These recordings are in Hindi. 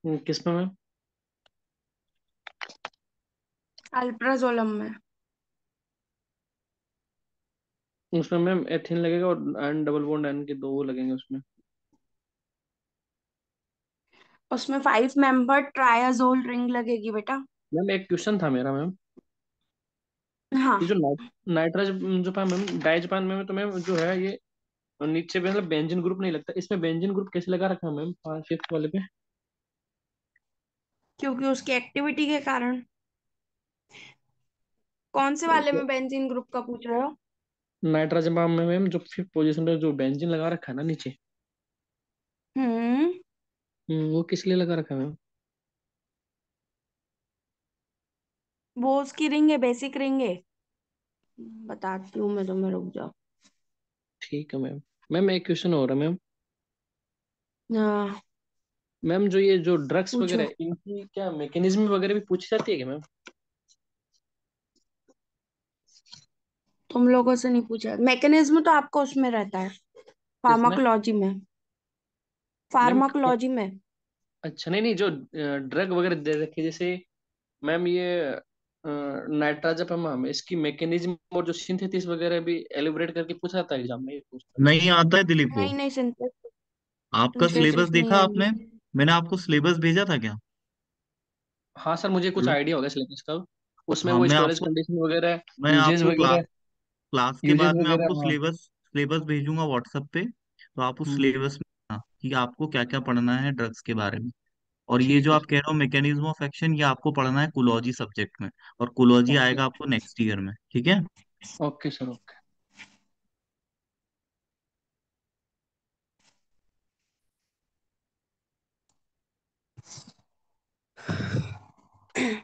किस में मैम? अल्प्राजोलम में। उसमें मैम एथिन लगेगा और एन डबल बॉन्ड एन के दो वो लगेंगे उसमें। उसमें 5 मेंबर ट्रायाजोल रिंग लगेगी बेटा। मैम एक क्वेश्चन था मेरा मैम। ये जो हाँ, नाइट्राज जो पान मैम डाइजपान में तो मैम जो है ये नीचे पे मतलब बेंजीन ग्रुप नहीं लगता, इसमें बेंजीन ग्रुप कैसे लगा रखा है मैम फिफ्थ वाले पे? क्योंकि उसकी एक्टिविटी के कारण। कौन से वाले में बेंजीन ग्रुप का पूछ रहे हो? नाइट्रोजन पान में मैम जो फिफ्थ पोजीशन पे जो बेंजीन लगा रखा है ना नीचे, हम्म। वो किस लिए लगा रखा है मैम? वो उसकी रिंग है, बेसिक रिंग है। बताती हूँ मैं तुम्हें, रुक जाओ। ठीक है मैम। मैम एक क्वेश्चन हो रहा है मैम। हाँ, मैम जो ये जो ड्रग्स वगैरह पूछो। है, इनकी क्या मैकेनिज्म वगैरह भी पूछी जाती है क्या मैम? तुम लोगों से नहीं पूछा, मैकेनिज्म तो आपको उसमें रहता है, किसमें? फार्माकोलॉजी में। मैम फार्माकोलॉजी में। अच्छा, नहीं नहीं, जो ड्रग वगैरह दे रखे जैसे मैम ये नाइट्राजपाम इसकी मैकेनिज्म और जो सिंथेसिस वगैरह भी एलिब्रेट करके पूछा जाता है एग्जाम में, ये पूछता था। नहीं आता है दिलीप वो। नहीं नहीं, आपका सिलेबस सिंथेसिस नहीं देखा आएगी। आपने? मैंने आपको सिलेबस भेजा था क्या? हाँ सर, मुझे कुछ हेलो। आइडिया होगा सिलेबस का। उसमें हाँ, वो स्टोरेज कंडीशन वगैरह, मैं यूजेज आपको क्लास वगैरह, क्लास के यूजेज बाद में वगैरह, आपको हाँ। सिलेबस सिलेबस भेजूंगा व्हाट्सएप पे। तो आप उस हम्म, सिलेबस में हाँ, कि आपको क्या क्या पढ़ना है ड्रग्स के बारे में। और ये ठीक जो है आप सर। कह रहे हो मैकेनिज्म ऑफ एक्शन, ये आपको पढ़ना है कोलॉजी सब्जेक्ट में। और कोलॉजी ओके। आएगा आपको नेक्स्ट ईयर में, ठीक है? Okay sir, okay.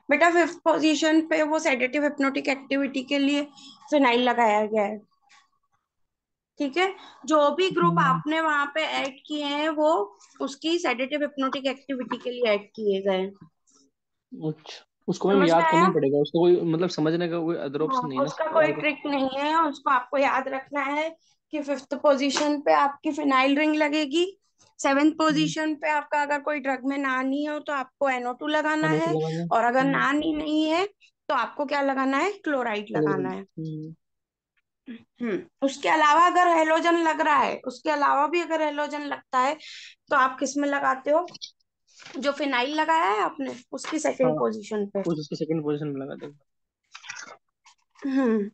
बेटा, फिफ्थ पोजीशन पे वो सेडेटिव हिप्नोटिक एक्टिविटी के लिए फिनाइल लगाया गया है। ठीक है। जो भी ग्रुप हम्म, आपने वहां पे ऐड किए हैं वो उसकी सेडेटिव हिप्नोटिक एक्टिविटी के लिए ऐड किए गए हैं। अच्छा, उसको मैम समझ में याद करना आया? ही पड़ेगा, उसको कोई मतलब समझने का कोई अदर हाँ, ऑप्शन नहीं है ना उसका सर कोई और? ट्रिक नहीं है, उसको आपको याद रखना है कि फिफ्थ पोजीशन पे आपकी फिनाइल रिंग लगेगी। सेवेंथ पोजीशन पे आपका अगर कोई ड्रग में नानी हो तो आपको NO2 लगाना नोट है। लगाना। और अगर नानी नहीं है तो आपको क्या लगाना है? क्लोराइड लगाना है। उसके अलावा अगर हेलोजन लग रहा है, उसके अलावा भी अगर हेलोजन लगता है तो आप किस में लगाते हो? जो फिनाइल लगाया है आपने उसकी हाँ, सेकंड पोजीशन पे। उसको सेकंड पोजीशन में लगा देगा। हम्म।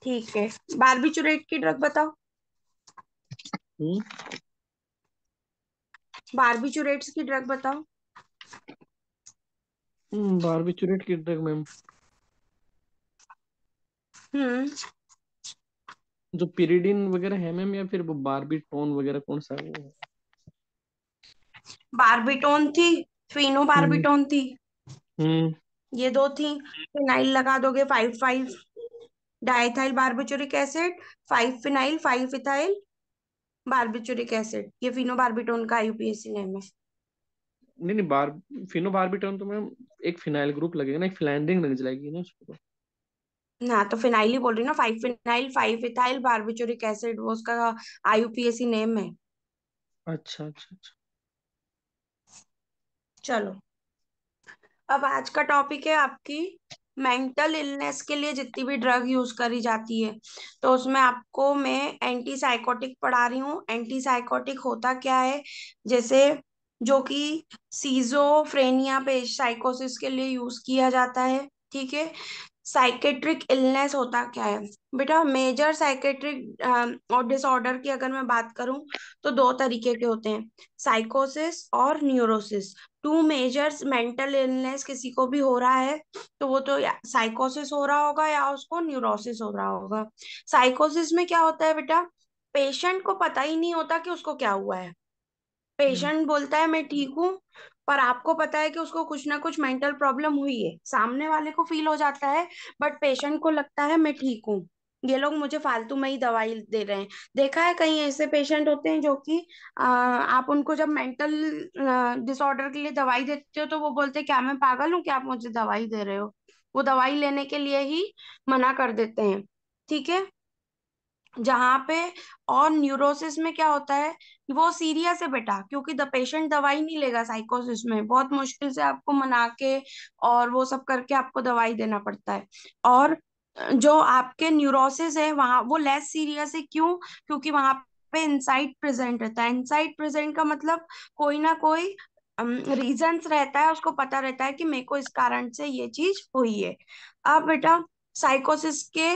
ठीक है। बारबीचुरेट की ड्रग बताओ। हम्म। बारबीचुरेट्स की ड्रग बताओ। बारबीचुरेट की ड्रग मैम, हम्म। जो पिरिडिन वगैरह है मैम, या फिर वो बारबीटोन वगैरह, कौन सा है वो? बारबीटोन थी, फिनो हम्म। बारबीटोन थी। हम्म। ये दो थी। फिनाइल लगा दोगे 5 5 diethyl barbituric acid, 5 phenyl 5 ethyl barbituric acid. ये फिनो बारबिटोन का IUPAC नेम है। नहीं नहीं, फिनो बारबीटोन तो मैम एक फिनाइल ग्रुप लगेगा ना, एक फिनाइल लग जाएगी ना उसको तो। ना तो फिनाइल ही बोल रही ना, 5 फिनाइल 5 इथाइल बारबिचुरिक एसिड, वो उसका IUPAC नेम है। अच्छा अच्छा अच्छा। चलो, अब आज का टॉपिक है आपकी मेंटल इलनेस के लिए जितनी भी ड्रग यूज करी जाती है। तो उसमें आपको मैं एंटी साइकोटिक पढ़ा रही हूँ। एंटी साइकोटिक होता क्या है? जैसे जो कि सीजोफ्रेनिया पे साइकोसिस के लिए यूज किया जाता है। ठीक है। साइकेट्रिक इलनेस होता क्या है? बेटा, मेजर साइकेट्रिक और डिसऑर्डर की अगर मैं बात करूं तो दो तरीके के होते हैं, साइकोसिस और neurosis. Two majors mental illness किसी को भी हो रहा है तो वो तो या साइकोसिस हो रहा होगा या उसको न्यूरोसिस हो रहा होगा। साइकोसिस में क्या होता है बेटा? पेशेंट को पता ही नहीं होता कि उसको क्या हुआ है। हम्म, पेशेंट बोलता है मैं ठीक हूँ, पर आपको पता है कि उसको कुछ ना कुछ मेंटल प्रॉब्लम हुई है, सामने वाले को फील हो जाता है, बट पेशेंट को लगता है मैं ठीक हूँ, ये लोग मुझे फालतू में ही दवाई दे रहे हैं। देखा है कई ऐसे पेशेंट होते हैं जो कि आप उनको जब मेंटल डिसऑर्डर के लिए दवाई देते हो तो वो बोलते हैं क्या मैं पागल हूँ, क्या आप मुझे दवाई दे रहे हो? वो दवाई लेने के लिए ही मना कर देते हैं। ठीक है। जहाँ पे, और न्यूरोसिस में क्या होता है, वो सीरियस है बेटा, क्योंकि द पेशेंट दवाई नहीं लेगा साइकोसिस में, बहुत मुश्किल से आपको मना के और वो सब करके आपको दवाई देना पड़ता है। और जो आपके न्यूरोसिस है वहाँ वो लेस सीरियस है, क्यों? क्योंकि वहां पे इंसाइट प्रेजेंट रहता है। इंसाइट प्रेजेंट का मतलब कोई ना कोई रीजंस रहता है, उसको पता रहता है कि मेरे को इस कारण से ये चीज हुई है। अब बेटा साइकोसिस के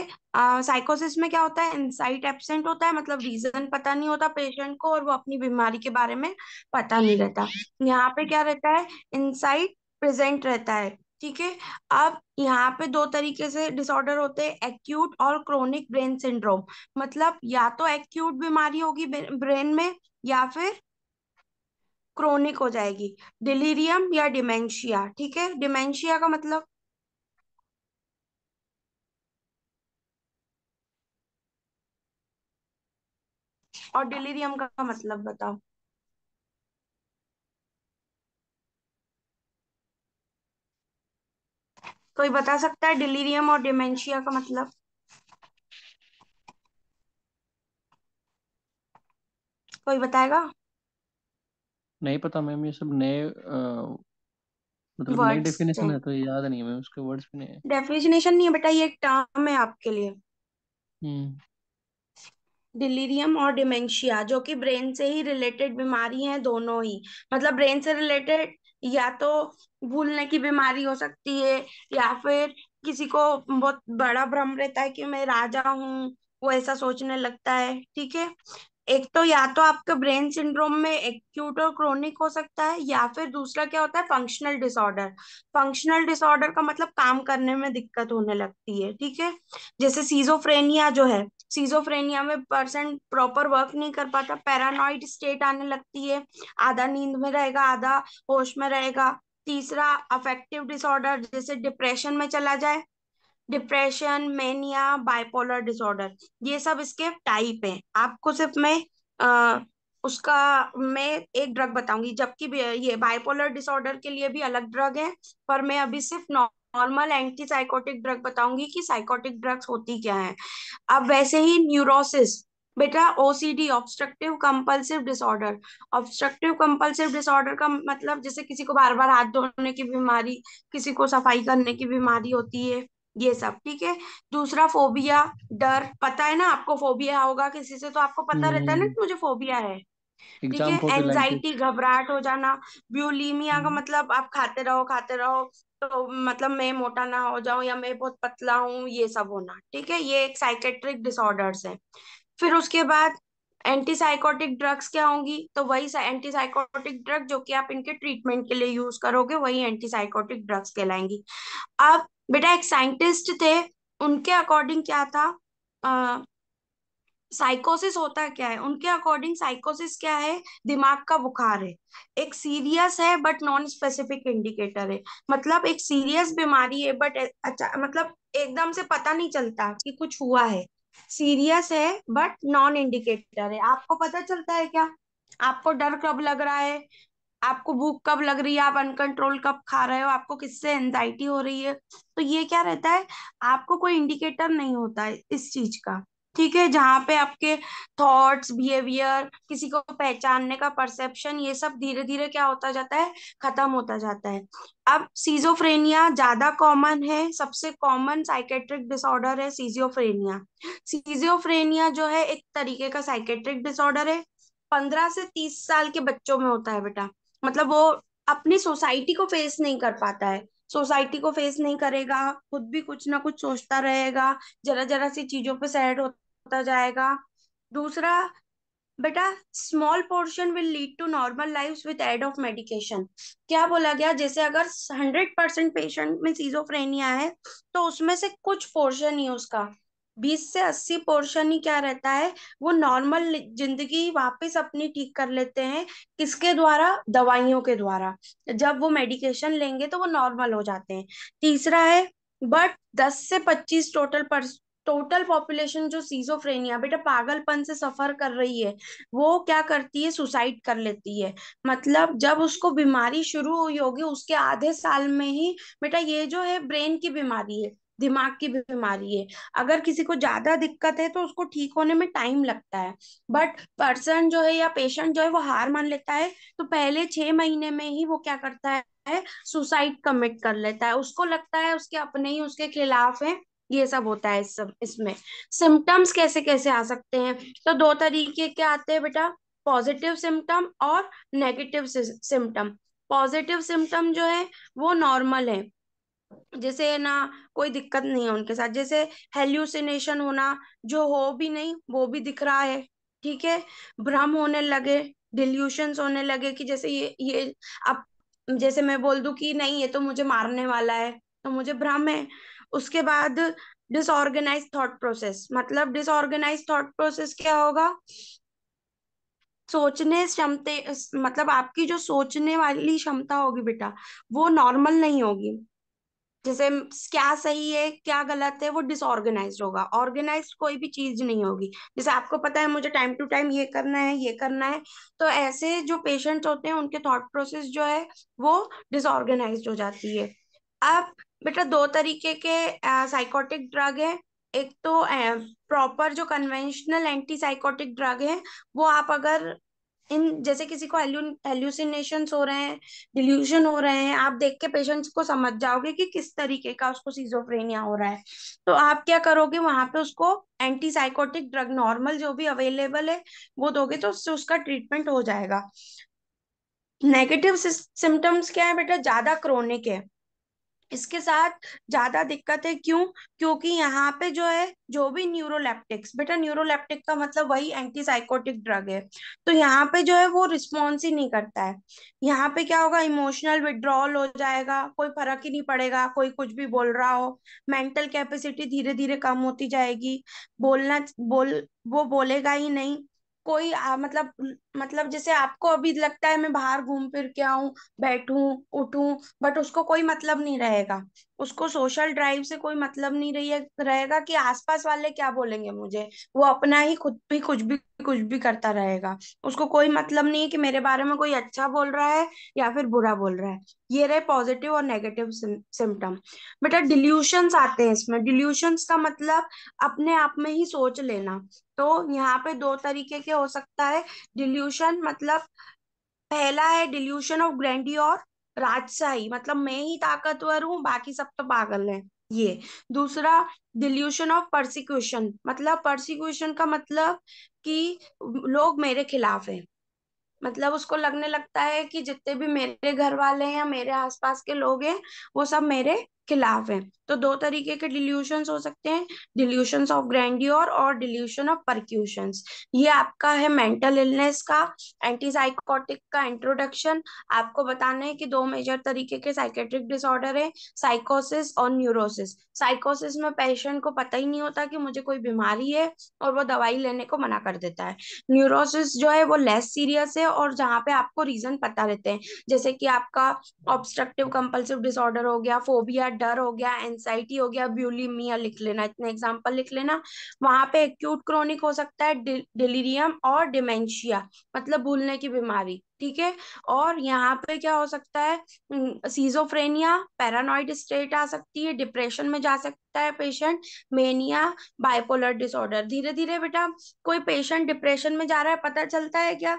साइकोसिस में क्या होता है, इंसाइट एब्सेंट होता है, मतलब रीजन पता नहीं होता पेशेंट को और वो अपनी बीमारी के बारे में पता नहीं रहता। यहाँ पे क्या रहता है, इंसाइट प्रेजेंट रहता है। ठीक है। अब यहाँ पे दो तरीके से डिसऑर्डर होते हैं, एक्यूट और क्रोनिक ब्रेन सिंड्रोम। मतलब या तो एक्यूट बीमारी होगी ब्रेन में, या फिर क्रोनिक हो जाएगी, डिलीरियम या डिमेंशिया। ठीक है, डिमेंशिया का मतलब, और डिलीरियम का मतलब बताओ। कोई बता सकता है डिलीरियम और डिमेंशिया का मतलब? कोई बताएगा? नहीं पता मैम, ये सब नए मतलब नई वर्ड्स डेफिनेशन है। है तो ये याद नहीं है मैम, उसके वर्ड्स भी नहीं है। डेफिनेशन नहीं है बेटा, ये एक टर्म है आपके लिए। हम्म। डिलीरियम और डिमेंशिया, जो कि ब्रेन से ही रिलेटेड बीमारी हैं दोनों ही। मतलब ब्रेन से रिलेटेड, या तो भूलने की बीमारी हो सकती है, या फिर किसी को बहुत बड़ा भ्रम रहता है कि मैं राजा हूँ, वो ऐसा सोचने लगता है। ठीक है। एक तो या तो आपके ब्रेन सिंड्रोम में एक्यूट और क्रोनिक हो सकता है, या फिर दूसरा क्या होता है, फंक्शनल डिसऑर्डर। फंक्शनल डिसऑर्डर का मतलब काम करने में दिक्कत होने लगती है। ठीक है। जैसे सीजोफ्रेनिया जो है, सीजोफ्रेनिया में पर्सन प्रॉपर वर्क नहीं कर पाता, पैरानॉइड स्टेट आने लगती है, आधा नींद में रहेगा आधा होश में रहेगा। तीसरा अफेक्टिव डिसऑर्डर, जैसे डिप्रेशन में चला जाए, डिप्रेशन, मेनिया, बाइपोलर डिसऑर्डर, ये सब इसके टाइप हैं। आपको सिर्फ मैं आ, उसका मैं एक ड्रग बताऊंगी, जबकि ये बाइपोलर डिसऑर्डर के लिए भी अलग ड्रग है। पर मैं अभी सिर्फ नॉर्मल एंटी साइकोटिक ड्रग बताऊंगी कि साइकोटिक ड्रग्स होती क्या है। अब वैसे ही न्यूरोसिस, बेटा OCD, obstructive compulsive disorder. Obstructive compulsive disorder का मतलब जैसे किसी को बार बार हाथ धोने की बीमारी, किसी को सफाई करने की बीमारी होती है, ये सब। ठीक है। दूसरा फोबिया, डर, पता है ना आपको, फोबिया होगा किसी से तो आपको पता रहता है ना हम्म। कि मुझे फोबिया है। ठीक एग्जाम है। एनजाइटी, फोबियोलाइटिस। घबराहट हो जाना। ब्यूलीमिया का मतलब आप खाते रहो खाते रहो, तो मतलब मैं मोटा ना हो जाऊं या मैं बहुत पतला हूं, ये सब होना। ठीक है, ये एक साइकेट्रिक डिसऑर्डर्स है। फिर उसके बाद एंटी साइकोटिक ड्रग्स क्या होंगी, तो वही एंटी साइकोटिक ड्रग जो कि आप इनके ट्रीटमेंट के लिए यूज करोगे, वही एंटी साइकोटिक ड्रग्स कहलाएंगी। अब बेटा एक साइंटिस्ट थे, उनके अकॉर्डिंग क्या था, साइकोसिस होता क्या है उनके अकॉर्डिंग, साइकोसिस क्या है, दिमाग का बुखार है। एक सीरियस है बट नॉन स्पेसिफिक इंडिकेटर है। मतलब एक सीरियस बीमारी है बट अच्छा, मतलब एकदम से पता नहीं चलता कि कुछ हुआ है। सीरियस है बट नॉन इंडिकेटर है। आपको पता चलता है क्या? आपको डर कब लग रहा है, आपको भूख कब लग रही है, आप अनकंट्रोल कब खा रहे हो, आपको किससे एंजाइटी हो रही है, तो ये क्या रहता है, आपको कोई इंडिकेटर नहीं होता है इस चीज का। ठीक है। जहाँ पे आपके थॉट्स, बिहेवियर, किसी को पहचानने का परसेप्शन, ये सब धीरे धीरे क्या होता जाता है, खत्म होता जाता है। अब सीजोफ्रेनिया ज्यादा कॉमन है, सबसे कॉमन साइकेट्रिक डिसऑर्डर है सीजियोफ्रेनिया। सीजियोफ्रेनिया जो है एक तरीके का साइकेट्रिक डिसऑर्डर है, 15 से 30 साल के बच्चों में होता है बेटा। मतलब वो अपनी सोसाइटी को फेस नहीं कर पाता है, सोसाइटी को फेस नहीं करेगा, खुद भी कुछ ना कुछ सोचता रहेगा, जरा जरा सी चीजों पे सैड होता जाएगा। दूसरा बेटा, small portion will lead to normal life with aid of medication. क्या बोला गया, जैसे अगर 100% पेशेंट में सीजोफ्रेनिया है, तो उसमें से कुछ पोर्शन ही उसका 20 से 80 पोर्शन ही क्या रहता है, वो नॉर्मल जिंदगी वापस अपनी ठीक कर लेते हैं। किसके द्वारा? दवाइयों के द्वारा। जब वो मेडिकेशन लेंगे तो वो नॉर्मल हो जाते हैं। तीसरा है, बट 10 से 25 टोटल पॉपुलेशन जो सीजोफ्रेनिया, बेटा पागलपन से सफर कर रही है, वो क्या करती है, सुसाइड कर लेती है। मतलब जब उसको बीमारी शुरू हुई होगी उसके आधे साल में ही, बेटा ये जो है ब्रेन की बीमारी है, दिमाग की बीमारी है। अगर किसी को ज्यादा दिक्कत है तो उसको ठीक होने में टाइम लगता है, बट पर्सन जो है या पेशेंट जो है वो हार मान लेता है, तो पहले 6 महीने में ही वो क्या करता है, सुसाइड कमिट कर लेता है। उसको लगता है उसके अपने ही उसके खिलाफ है। ये सब होता है। इस सब इसमें सिम्टम्स कैसे कैसे आ सकते हैं, तो दो तरीके के आते हैं बेटा, पॉजिटिव सिम्टम और नेगेटिव सिम्टम। पॉजिटिव सिम्टम जो है वो नॉर्मल है, जैसे ना कोई दिक्कत नहीं है उनके साथ, जैसे हेल्यूसिनेशन होना, जो हो भी नहीं वो भी दिख रहा है, ठीक है। भ्रम होने लगे, डिल्यूशंस होने लगे कि जैसे ये अब जैसे मैं बोल दूं कि नहीं ये तो मुझे मारने वाला है, तो मुझे भ्रम है। उसके बाद डिसऑर्गेनाइज थॉट प्रोसेस, मतलब डिसऑर्गेनाइज थॉट प्रोसेस क्या होगा, सोचने क्षमते, मतलब आपकी जो सोचने वाली क्षमता होगी बेटा वो नॉर्मल नहीं होगी। जैसे क्या सही है क्या गलत है वो डिसऑर्गेनाइज्ड होगा, ऑर्गेनाइज्ड कोई भी चीज नहीं होगी। जैसे आपको पता है मुझे टाइम टू टाइम ये करना है ये करना है, तो ऐसे जो पेशेंट्स होते हैं उनके थॉट प्रोसेस जो है वो डिसऑर्गेनाइज्ड हो जाती है। अब बेटा दो तरीके के साइकोटिक ड्रग है। एक तो प्रॉपर जो कन्वेंशनल एंटी साइकोटिक ड्रग है, वो आप अगर इन जैसे किसी को हेल्यूसिनेशंस हो रहे हैं, डिल्यूजन हो रहे हैं, आप देख के पेशेंट्स को समझ जाओगे कि किस तरीके का उसको सिजोफ्रेनिया हो रहा है, तो आप क्या करोगे वहां पे उसको एंटी साइकोटिक ड्रग नॉर्मल जो भी अवेलेबल है वो दोगे, तो उससे उसका ट्रीटमेंट हो जाएगा। नेगेटिव सिम्टम्स क्या है बेटा, ज्यादा क्रोनिक है, इसके साथ ज्यादा दिक्कत है। क्यों? क्योंकि यहाँ पे जो है जो भी न्यूरोलेप्टिक्स, बेटा न्यूरोलेप्टिक का मतलब वही एंटी साइकोटिक ड्रग है, तो यहाँ पे जो है वो रिस्पॉन्स ही नहीं करता है। यहाँ पे क्या होगा, इमोशनल विड्रॉल हो जाएगा, कोई फर्क ही नहीं पड़ेगा कोई कुछ भी बोल रहा हो, मेंटल कैपेसिटी धीरे धीरे कम होती जाएगी, वो बोलेगा ही नहीं। कोई मतलब जैसे आपको अभी लगता है मैं बाहर घूम फिर के आऊं, बैठूं, उठूं, बट उसको कोई मतलब नहीं रहेगा। उसको सोशल ड्राइव से कोई मतलब नहीं रहेगा कि आसपास वाले क्या बोलेंगे मुझे, वो अपना ही खुद भी कुछ भी करता रहेगा। उसको कोई मतलब नहीं है कि मेरे बारे में कोई अच्छा बोल रहा है या फिर बुरा बोल रहा है। ये रहे पॉजिटिव और नेगेटिव सिम्टम। बेटा डिल्यूशंस आते हैं इसमें। डिल्यूशंस का मतलब अपने आप में ही सोच लेना। तो यहाँ पे दो तरीके के हो सकता है डिल्यूशन, मतलब पहला है डिल्यूशन ऑफ ग्रैंडियोर, राजशाही, मतलब मैं ही ताकतवर हूँ बाकी सब तो पागल हैं, ये। दूसरा डिल्यूशन ऑफ परसिक्यूशन, मतलब परसिक्यूशन का मतलब कि लोग मेरे खिलाफ हैं, मतलब उसको लगने लगता है कि जितने भी मेरे घर वाले हैं या मेरे आसपास के लोग हैं वो सब मेरे खिलाफ हैं। तो दो तरीके के डिल्यूशंस हो सकते हैं, डिल्यूशंस ऑफ ग्रैंडियोर और डिल्यूशन ऑफ परक्यूशंस। ये आपका है मेंटल इलनेस का एंटी साइकोटिक का इंट्रोडक्शन। आपको बताना है कि दो मेजर तरीके के साइकेट्रिक डिसऑर्डर है, साइकोसिस और न्यूरोसिस। साइकोसिस में पेशेंट को पता ही नहीं होता कि मुझे कोई बीमारी है और वो दवाई लेने को मना कर देता है। न्यूरोसिस जो है वो लेस सीरियस है और जहाँ पे आपको रीजन पता रहते हैं, जैसे कि आपका ऑब्स्ट्रक्टिव कंपल्सिव डिसऑर्डर हो गया, फोबिया डर हो गया, एंजाइटी हो गया, ब्यूलिमिया, लिख लेना इतने एग्जांपल लिख लेना। वहां पे एक्यूट क्रोनिक हो सकता है डिलीरियम और डिमेंशिया, मतलब भूलने की बीमारी, ठीक है। और यहाँ पे क्या हो सकता है, सीजोफ्रेनिया, पैरानॉइड स्टेट आ सकती है, डिप्रेशन में जा सकता है पेशेंट, मेनिया, बाइपोलर डिसऑर्डर। धीरे धीरे बेटा कोई पेशेंट डिप्रेशन में जा रहा है पता चलता है क्या,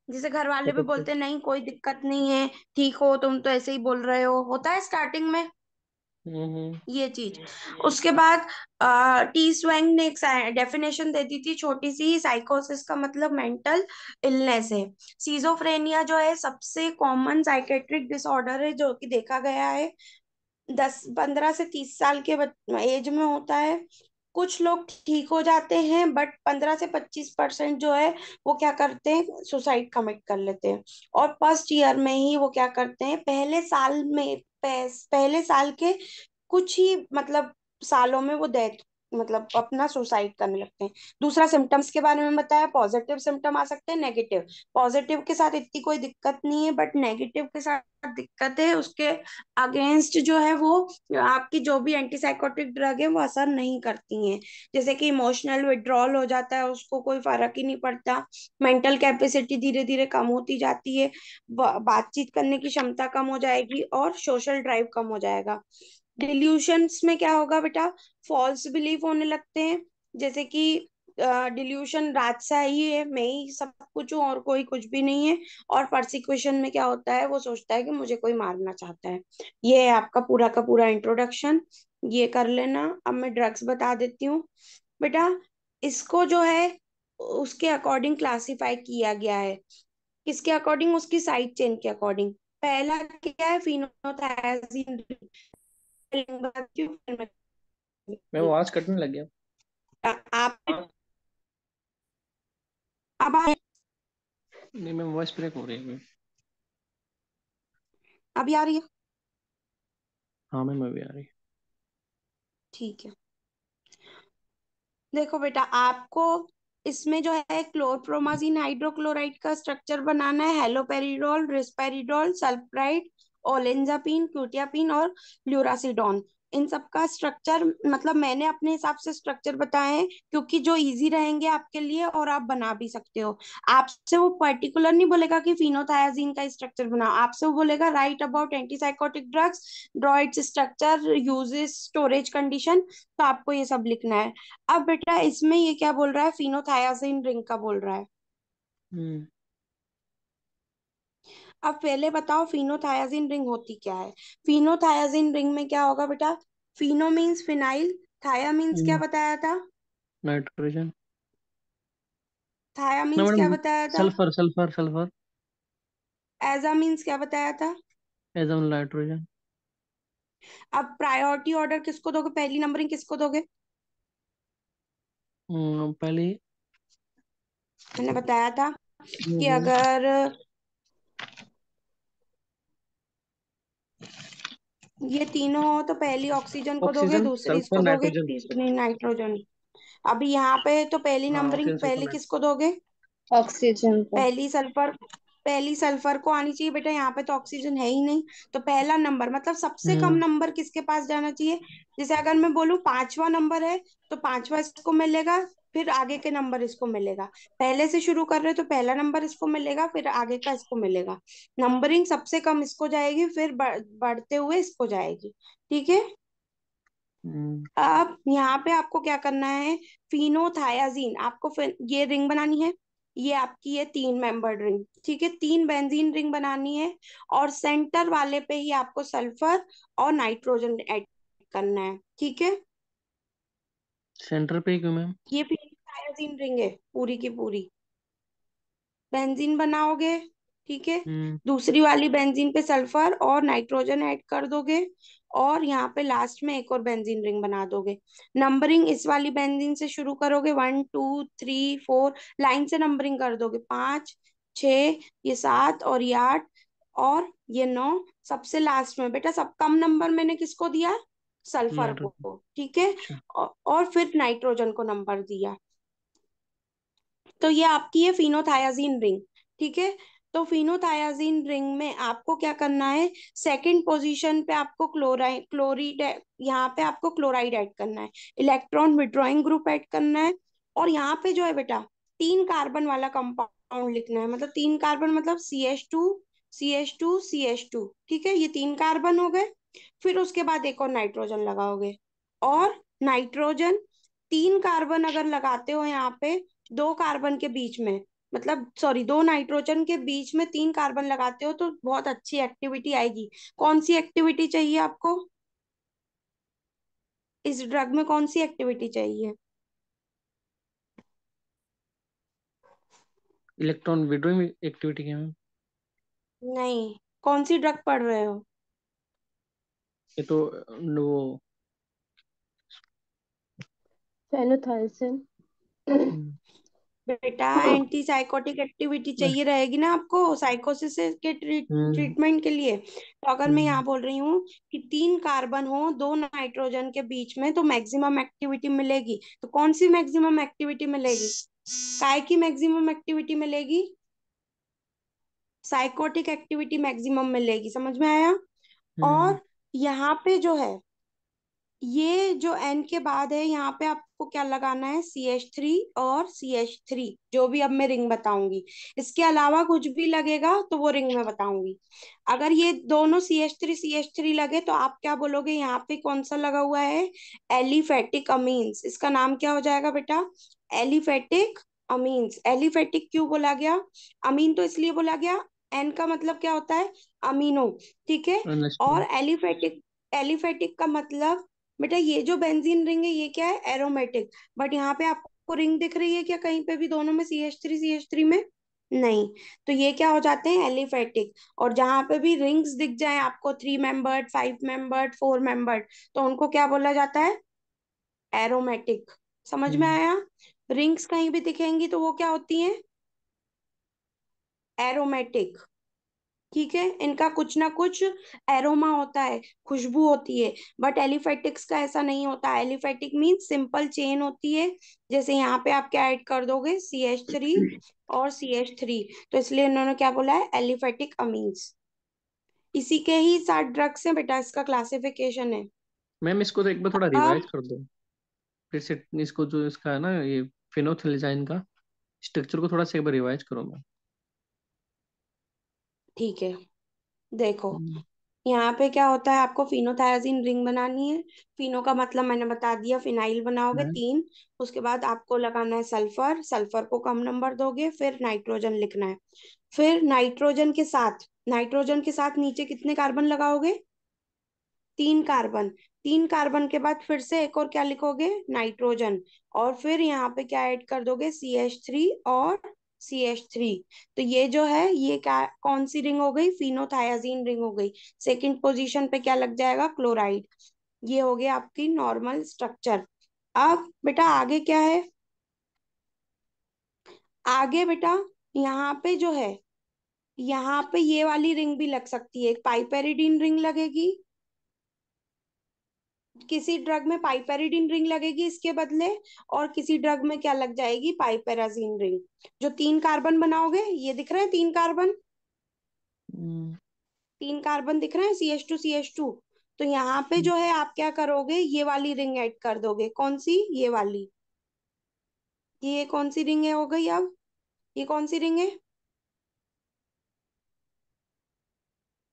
जिसे घर वाले भी बोलते हैं नहीं कोई दिक्कत नहीं है, ठीक हो तुम तो ऐसे ही बोल रहे हो, होता है स्टार्टिंग में हम्म। ये चीज। उसके बाद टी स्वेंग ने एक डेफिनेशन दे दी थी छोटी सी, साइकोसिस का मतलब मेंटल इलनेस है। सीजोफ्रेनिया जो है सबसे कॉमन साइकेट्रिक डिसऑर्डर है जो कि देखा गया है 10 15 से 30 साल के एज में होता है। कुछ लोग ठीक हो जाते हैं बट 15 से 25% जो है वो क्या करते हैं, सुसाइड कमिट कर लेते हैं। और फर्स्ट ईयर में ही वो क्या करते हैं, पहले साल में पहले साल के कुछ ही मतलब सालों में वो डेथ मतलब अपना सुसाइड करने लगते हैं। दूसरा सिम्टम्स के बारे में बताया, पॉजिटिव सिम्टम आ सकते हैं, नेगेटिव। पॉजिटिव के साथ इतनी कोई दिक्कत नहीं है बट नेगेटिव के साथ दिक्कत है, उसके अगेंस्ट जो है वो आपकी जो भी एंटीसाइकोटिक ड्रग है वो असर नहीं करती हैं। जैसे कि इमोशनल विड्रॉल हो जाता है, उसको कोई फर्क ही नहीं पड़ता, मेंटल कैपेसिटी धीरे धीरे कम होती जाती है, बातचीत करने की क्षमता कम हो जाएगी और सोशल ड्राइव कम हो जाएगा। डिल्यूशंस में क्या होगा बेटा, फॉल्स बिलीफ होने लगते हैं, जैसे कि डिल्यूशन राजसा ही है, मैं ही सब कुछ हूँ और कोई कुछ भी नहीं है। और परसिक्यूशन में क्या होता है, वो सोचता है कि मुझे कोई मारना चाहता है। ये है आपका पूरा का पूरा इंट्रोडक्शन, ये कर लेना। अब मैं ड्रग्स बता देती हूँ बेटा। इसको जो है उसके अकॉर्डिंग क्लासिफाई किया गया है। किसके अकॉर्डिंग, उसकी साइड चेन के अकॉर्डिंग। पहला क्या है, फिनोथायाजीन। मैं वो आवाज कटने लग गया। आप अब नहीं मैम, वॉइस ब्रेक हो रही है। अभी आ रही है? हाँ मैम, अभी आ रही है। ठीक है। देखो बेटा, आपको इसमें जो है क्लोरप्रोमाजीन हाइड्रोक्लोराइड का स्ट्रक्चर बनाना है, हेलोपेरिडोल, रिस्पेरिडोल, सल्फराइड, ओलेंजापिन, क्यूटियापिन और ल्यूरासिडोन। इन सब का स्ट्रक्चर मतलब मैंने अपने हिसाब से स्ट्रक्चर बताए हैं, क्योंकि जो इजी रहेंगे आपके लिए और आप बना भी सकते हो। आपसे वो पर्टिकुलर नहीं बोलेगा कि फिनोथायाजीन का स्ट्रक्चर बनाओ, आपसे वो बोलेगा right about antipsychotic drugs, draw its structure, uses, storage condition. तो आपको ये सब लिखना है। अब बेटा इसमें ये क्या बोल रहा है, फिनोथायाजीन रिंग का बोल रहा है। हम्म। अब पहले बताओ फिनोथायाजीन रिंग होती क्या है। फिनोथायाजीन रिंग में क्या होगा बेटा, फिनो मीन्स फिनाइल, थाया मीन्स क्या बताया था, नाइट्रोजन। थाया ना मीन्स क्या मैडम, बताया था, सल्फर सल्फर सल्फर। एजा मीन्स क्या बताया था। एजम नाइट्रोजन। अब प्रायोरिटी ऑर्डर किसको दोगे, पहली नंबरिंग किसको दोगे। पहले। मैंने बताया था कि अगर ये तीनों हो तो पहली ऑक्सीजन को दोगे, ऑक्सीजन, दूसरी सल्फर, इसको दोगे, नाइट्रोजन। तीसरी नाइट्रोजन। अभी यहाँ पे तो पहली हाँ, नंबरिंग ऑक्सीजन, पहले सल्फर। किसको दोगे, ऑक्सीजन को। पहली सल्फर, पहली सल्फर को आनी चाहिए बेटा, यहाँ पे तो ऑक्सीजन है ही नहीं। तो पहला नंबर मतलब सबसे कम हम्म। नंबर किसके पास जाना चाहिए। जैसे अगर मैं बोलूँ पांचवा नंबर है, तो पांचवा इसको मिलेगा, फिर आगे के नंबर इसको मिलेगा। पहले से शुरू कर रहे हो तो पहला नंबर इसको मिलेगा, फिर आगे का इसको मिलेगा। नंबरिंग सबसे कम इसको जाएगी, फिर बढ़ते हुए इसको जाएगी। ठीक है। हम्म। अब यहाँ पे आपको क्या करना है, फिनोथायाजीन आपको ये रिंग बनानी है। ये आपकी है 3 मेंबर्ड रिंग, ठीक है, 3 बेंजीन रिंग बनानी है। और सेंटर वाले पे ही आपको सल्फर और नाइट्रोजन ऐड करना है। ठीक है। सेंटर पे क्यों मैम? ये फिनोथायाजीन रिंग है पूरी की पूरी, बेंजीन बनाओगे, ठीक है। हम्म। दूसरी वाली बेंजीन पे सल्फर और नाइट्रोजन ऐड कर दोगे, और यहाँ पे लास्ट में एक और बेंजीन रिंग बना दोगे। नंबरिंग इस वाली बेंजीन से शुरू करोगे, 1 2 3 4, लाइन से नंबरिंग कर दोगे, 5 6, ये 7 और ये 8 और ये 9। सबसे लास्ट में बेटा सब कम नंबर मैंने किसको दिया, सल्फर नाइट्रोजन। को, ठीक है। अच्छा। और फिर नाइट्रोजन को नंबर दिया। तो ये आपकी है फिनोथायाजीन रिंग, ठीक है। तो फिनोथायाजीन रिंग में आपको क्या करना है, सेकंड पोजीशन पे आपको क्लोराइड क्लोरीड, यहाँ पे आपको क्लोराइड ऐड करना है, इलेक्ट्रॉन विड्रॉइंग ग्रुप ऐड करना है। और यहाँ पे जो है बेटा 3 कार्बन वाला कंपाउंड लिखना है, मतलब 3 कार्बन मतलब CH2 CH2 CH2, ठीक है, ये 3 कार्बन हो गए। फिर उसके बाद एक और नाइट्रोजन लगाओगे। और नाइट्रोजन 3 कार्बन अगर लगाते हो यहाँ पे, 2 कार्बन के बीच में, मतलब सॉरी 2 नाइट्रोजन के बीच में 3 कार्बन लगाते हो तो बहुत अच्छी एक्टिविटी आएगी। कौन सी एक्टिविटी चाहिए आपको, इस ड्रग में कौन सी एक्टिविटी चाहिए। इलेक्ट्रॉन विड्रॉइंग एक्टिविटी क्या मैम? नहीं, कौन सी ड्रग पढ़ रहे हो। ये तो वो। फेनोथाइसिन। हम्म। बेटा एंटी साइकोटिक एक्टिविटी चाहिए रहेगी ना आपको, साइकोसिस के हम्म। ट्रीटमेंट के लिए। तो अगर मैं हम्म। यहाँ बोल रही हूँ कि 3 कार्बन हो 2 नाइट्रोजन के बीच में, तो मैक्सिमम एक्टिविटी मिलेगी। तो कौन सी मैक्सिमम एक्टिविटी मिलेगी, काय की मैक्सिमम एक्टिविटी मिलेगी, साइकोटिक एक्टिविटी मैक्सिमम मिलेगी, समझ में आया। हम्म। और यहाँ पे जो है, ये जो एन के बाद है यहाँ पे आपको आपको क्या लगाना है, CH3 और CH3, जो भी अब मैं रिंग बताऊंगी। इसके अलावा कुछ भी लगेगा तो वो रिंग में बताऊंगी। अगर ये दोनों CH3 लगे तो आप क्या बोलोगे, यहाँ पे कौन सा लगा हुआ है, एलिफेटिक अमीन्स। इसका नाम क्या हो जाएगा बेटा, एलिफेटिक अमीन्स। एलिफेटिक क्यों बोला गया, अमीन तो इसलिए बोला गया, एन का मतलब क्या होता है, अमीनो, ठीक है। और अंडरस्टूड। एलिफेटिक, एलिफेटिक का मतलब बेटा ये जो बेंजीन रिंग है ये क्या है, एरोमेटिक। बट यहाँ पे आपको रिंग दिख रही है क्या कहीं पे भी दोनों में, CH3 में, नहीं। तो ये क्या हो जाते हैं, एलिफेटिक। और जहां पे भी रिंग्स दिख जाए आपको, 3 मेंबर्ड, 5 मेंबर्ड, 4 मेंबर्ड, तो उनको क्या बोला जाता है, एरोमेटिक। समझ में आया, रिंग्स कहीं भी दिखेंगी तो वो क्या होती हैं, एरोमेटिक, ठीक है। इनका कुछ ना कुछ एरोमा होता है, खुशबू होती है। बट एलिफेटिक्स का ऐसा नहीं होता, एलिफेटिक मीन सिंपल चेन होती है। जैसे यहाँ पे आप क्या ऐड कर दोगे, CH3 और CH3, तो इसलिए इन्होंने क्या बोला है, एलिफेटिक अमीन्स। इसी के ही 7 ड्रग्स हैं बेटा, इसका क्लासिफिकेशन है। मैम इसको तो एक बार थोड़ा अब रिवाइज कर दो फिर से। इसको जो इसका है ना ये फिनोथिलिजाइन का स्ट्रक्चर को थोड़ा सा एक बार रिवाइज करो मैम। ठीक है, देखो हम्म, यहाँ पे क्या होता है, आपको फिनोथायाजीन रिंग बनानी है। फिनो का मतलब मैंने बता दिया, फिनाइल बनाओगे है। 3। उसके बाद आपको लगाना है सल्फर, सल्फर को कम नंबर दोगे, फिर नाइट्रोजन लिखना है। फिर नाइट्रोजन के साथ नीचे कितने कार्बन लगाओगे, 3 कार्बन। 3 कार्बन के बाद फिर से एक और क्या लिखोगे, नाइट्रोजन। और फिर यहाँ पे क्या ऐड कर दोगे, CH3 और CH3। तो ये जो है ये क्या, कौन सी रिंग हो गई, फिनोथायाजीन रिंग हो गई। सेकंड पोजीशन पे क्या लग जाएगा, क्लोराइड। ये हो गया आपकी नॉर्मल स्ट्रक्चर। अब बेटा आगे क्या है, आगे बेटा यहाँ पे जो है, यहाँ पे ये वाली रिंग भी लग सकती है, एक पाइपेरिडीन रिंग लगेगी। किसी ड्रग में पाइपेरिडीन रिंग लगेगी इसके बदले, और किसी ड्रग में क्या लग जाएगी, पाइपेराजीन रिंग। जो 3 कार्बन बनाओगे, ये दिख रहे हैं 3 कार्बन, हम्म, 3 कार्बन दिख रहे हैं, CH2 CH2। तो यहाँ पे जो है आप क्या करोगे, ये वाली रिंग ऐड कर दोगे, कौन सी, ये वाली। ये कौन सी रिंग है हो गई अब, ये कौन सी रिंग है,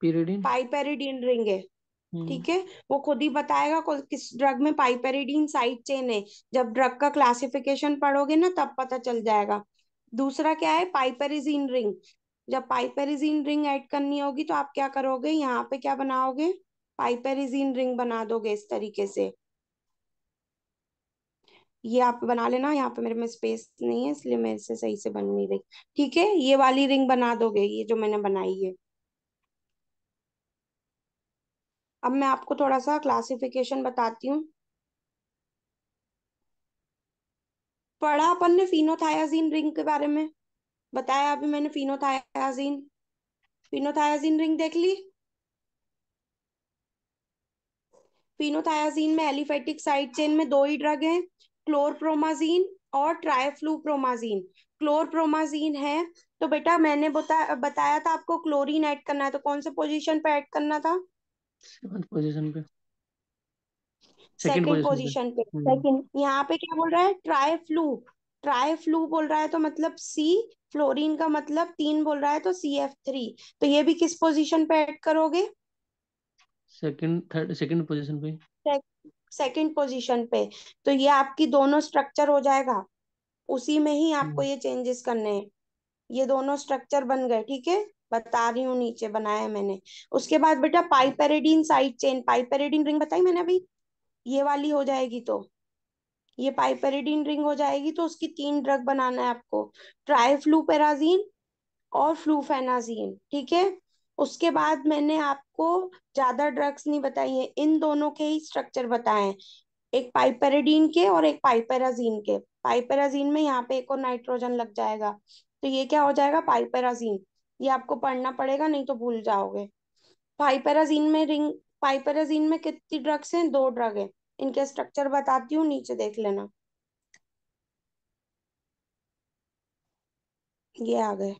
pyridine। पाइपेरिडीन रिंग है, हम्म, ठीक है। वो खुद ही बताएगा किस ड्रग में पाइपेरिडीन साइड चेन है। जब ड्रग का क्लासिफिकेशन पढ़ोगे ना तब पता चल जाएगा। दूसरा क्या है, पाइपेरिजीन रिंग। जब पाइपेरिजीन रिंग ऐड करनी होगी तो आप क्या करोगे, यहाँ पे क्या बनाओगे, पाइपेरिजीन रिंग बना दोगे इस तरीके से। ये आप बना लेना, यहाँ पे मेरे में स्पेस नहीं है इसलिए मेरे से सही से बन नहीं रही, ठीक है। ये वाली रिंग बना दोगे, ये जो मैंने बनाई है। अब मैं आपको थोड़ा सा क्लासिफिकेशन बताती हूँ। पढ़ा अपन ने फिनोथायाजीन रिंग के बारे में, बताया अभी मैंने, फिनोथायाजीन, फिनोथायाजीन रिंग देख ली। फिनोथायाजीन में एलिफेटिक साइड चेन में 2 ही ड्रग हैं, क्लोरप्रोमाजीन और ट्राइफ्लूप्रोमाजीन। क्लोरप्रोमाजीन है तो बेटा मैंने बताया था आपको क्लोरीन ऐड करना है, तो कौन से पोजीशन पे ऐड करना था, 7th पोजीशन पे, सेकंड सेकंड पोजीशन पे। पोजीशन पे। सेकंड, यहाँ पे क्या बोल रहा है, ट्राइफ्लू, ट्राइफ्लू बोल रहा है तो मतलब C, फ्लोरीन का मतलब 3 बोल रहा है तो CF3। तो ये भी किस पोजीशन पे ऐड करोगे, सेकंड थर्ड सेकंड पोजीशन पे। सेकंड पोजीशन पे। तो ये आपकी दोनों स्ट्रक्चर हो जाएगा, उसी में ही आपको हम्म, ये चेंजेस करने हैं। ये दोनों स्ट्रक्चर बन गए, ठीक है, बता रही हूँ, नीचे बनाया है मैंने। उसके बाद बेटा पाइपेरिडीन साइड चेन, पाइपेरिडीन रिंग बताई मैंने अभी, ये वाली हो जाएगी तो, ये पाइपेरिडीन रिंग हो जाएगी तो उसकी 3 ड्रग बनाना है आपको, ट्राइफ्लूपेराजीन और फ्लूफेनाजीन, ठीक है। उसके बाद मैंने आपको ज्यादा ड्रग्स नहीं बताई है, इन दोनों के ही स्ट्रक्चर बताए हैं, एक पाइपेरिडीन के और एक पाइपेराजीन के। पाइपेराजीन में यहाँ पे एक और नाइट्रोजन लग जाएगा, तो ये क्या हो जाएगा, पाइपेराजीन। ये आपको पढ़ना पड़ेगा नहीं तो भूल जाओगे। पाइपेराजीन में कितनी ड्रग्स हैं, 2 ड्रग हैं। इनके स्ट्रक्चर बताती हूँ, नीचे देख लेना। ये आ गए।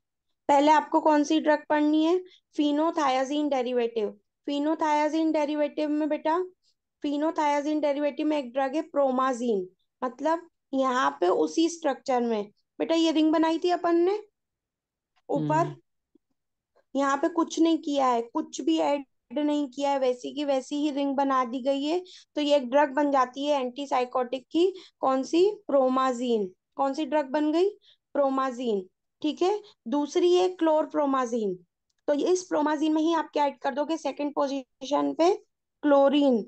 पहले आपको कौन सी ड्रग पढ़नी है, फिनोथायाजीन डेरिवेटिव। फिनोथायाजीन डेरिवेटिव में बेटा, फिनोथायाजीन डेरिवेटिव में एक ड्रग है प्रोमाजीन। मतलब यहाँ पे उसी स्ट्रक्चर में बेटा ये रिंग बनाई थी अपन ने ऊपर, हम्म यहाँ पे कुछ नहीं किया है, कुछ भी ऐड नहीं किया है, वैसी की वैसी ही रिंग बना दी गई है। तो ये एक ड्रग बन जाती है एंटी साइकोटिक की। कौन सी? प्रोमाजीन। कौन सी ड्रग बन गई? प्रोमाजीन। ठीक है। दूसरी है क्लोरप्रोमाजीन। तो ये इस प्रोमाजीन में ही आप क्या ऐड कर दोगे सेकंड पोजीशन पे? क्लोरीन।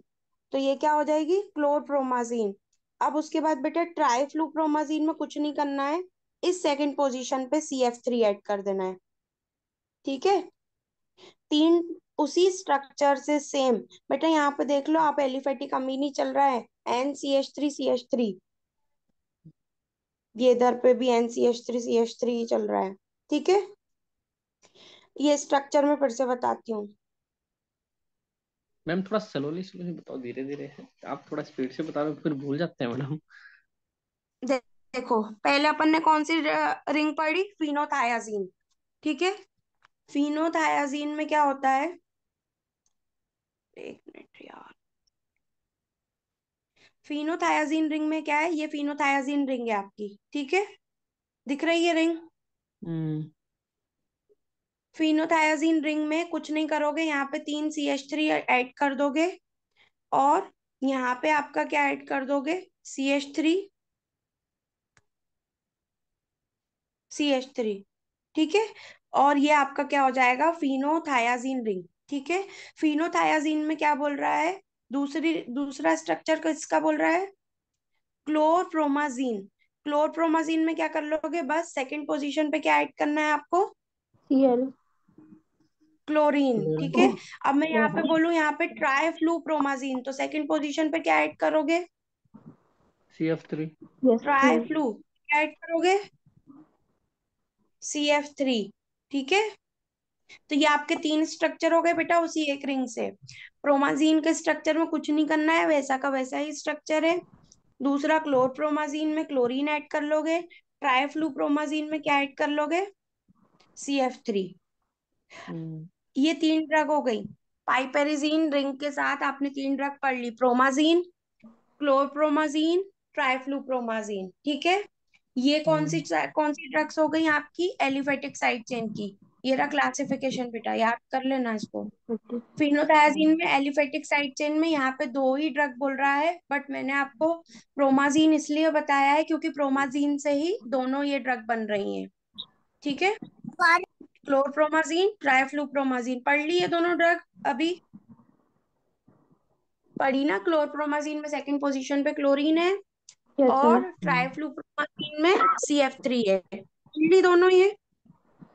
तो ये क्या हो जाएगी? क्लोरप्रोमाजीन। अब उसके बाद बेटा ट्राइफ्लूप्रोमाजीन में कुछ नहीं करना है, इस सेकंड पोजीशन पे CF3 ऐड कर देना है। ठीक है। तीन उसी स्ट्रक्चर से सेम। बेटा यहाँ पे देख लो, आप एलिफेटिक अमीन ही चल रहा है, NCH3CH3। ये इधर पे भी NCH3CH3 ही चल रहा है। ठीक है। ये स्ट्रक्चर में फिर से बताती हूँ। मैम, थोड़ा स्लोली स्लोली बताओ, धीरे धीरे। आप थोड़ा स्पीड से बता रहे हो, फिर भूल जाते हैं मैडम। दे, देखो पहले अपन ने कौन सी रिंग पढ़ी? फिनोथायाजीन। ठीक है। फिनोथायाजीन में क्या होता है? एक मिनट यार। फिनोथायाजीन रिंग में क्या है? ये फिनोथायाजीन रिंग है आपकी। ठीक है। दिख रही है रिंग? हम्म फिनोथायाजीन रिंग में कुछ नहीं करोगे, यहाँ पे 3 CH3 ऐड कर दोगे, और यहाँ पे आपका क्या ऐड कर दोगे? CH3। ठीक है। और ये आपका क्या हो जाएगा? फिनोथायाजीन रिंग। ठीक है। फिनोथायाजीन में क्या बोल रहा है? दूसरा स्ट्रक्चर किसका बोल रहा है? क्लोरप्रोमाजीन। क्लोरप्रोमाजीन में क्या कर लोगे? बस सेकंड पोजीशन पे क्या ऐड करना है आपको? Cl। क्लोरीन। ठीक है। अब मैं यहाँ पे हाँ। बोलूँ यहाँ पे ट्राइफ्लूप्रोमाजीन, तो सेकंड पोजीशन पे क्या ऐड करोगे? CF3। Yes Cl। ट्राइफ्लू। क्या ऐड करोगे? CF3। ठीक है। तो ये आपके तीन स्ट्रक्चर हो गए बेटा उसी एक रिंग से। प्रोमाजीन के स्ट्रक्चर में कुछ नहीं करना है, वैसा का वैसा ही स्ट्रक्चर है। दूसरा क्लोरप्रोमाजीन में क्लोरीन ऐड कर लोगे, ट्राइफ्लूप्रोमाजीन में क्या ऐड कर लोगे? CF3। हम्म ये तीन ड्रग हो गई। पाइपेरिजीन रिंग के साथ आपने तीन ड्रग पढ़ ली, प्रोमाजीन, क्लोरप्रोमाजीन, ट्राइफ्लूप्रोमाजीन। ठीक है। ये हम्म कौन सी ड्रग्स हो गई आपकी? एलिफेटिक साइड चेन की। ये रहा क्लासिफिकेशन बेटा, याद कर लेना इसको। ओके। फिनोथायाजीन में एलिफेटिक साइड चेन में यहाँ पे दो ही ड्रग बोल रहा है, बट मैंने आपको प्रोमाजीन इसलिए बताया है क्योंकि प्रोमाजीन से ही दोनों ये ड्रग बन रही हैं। ठीक है। क्लोरप्रोमाजीन, ट्राइफ्लूप्रोमाजीन पढ़ ली ये दोनों ड्रग अभी? पढ़ी ना? क्लोरप्रोमाजीन में सेकंड पोजीशन पे क्लोरीन है, यस मैम। और ट्राइफ्लूप्रोमाजीन में CF3 है। पढ़ ली दोनों ये?